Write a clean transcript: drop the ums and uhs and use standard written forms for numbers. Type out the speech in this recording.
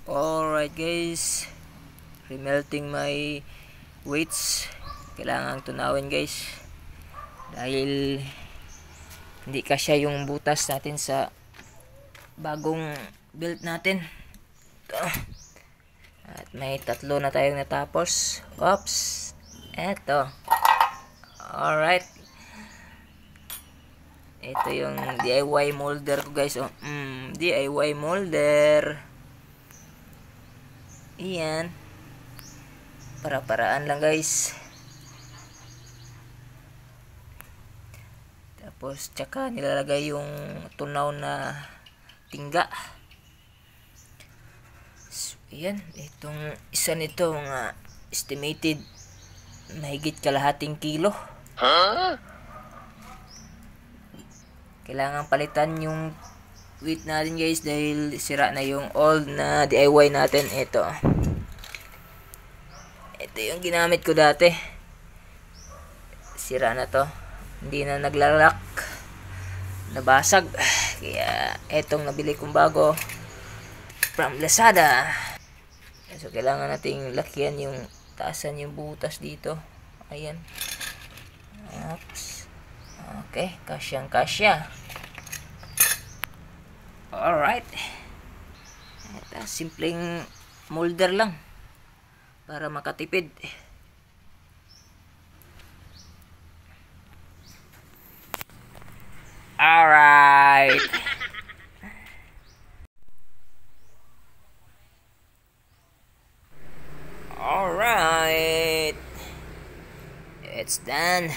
Alright guys, remelting my weights. Kailangan tunawin guys, dahil hindi kasya yung butas natin sa bagong build natin. Ito. At may 3 na tayong natapos. Oops, eto. Alright, ito yung DIY molder ko guys. DIY molder. Iyan, para-paraan lang guys. Tapos tsaka nilalagay yung tunaw na tingga. So, ayan, itong isa nito mga estimated mahigit kalahating kilo. Kailangan palitan yung weight natin guys, dahil sira na yung old na DIY natin. Ito yung ginamit ko dati, sira na to, hindi na naglalak, nabasag. Kaya etong nabili kong bago from Lazada. So kailangan nating lakyan yung taasan yung butas dito. Ayan. Oops. Okay, kasyang kasya. Alright, ito simpleng molder lang para makatipid. Alright, alright, it's done.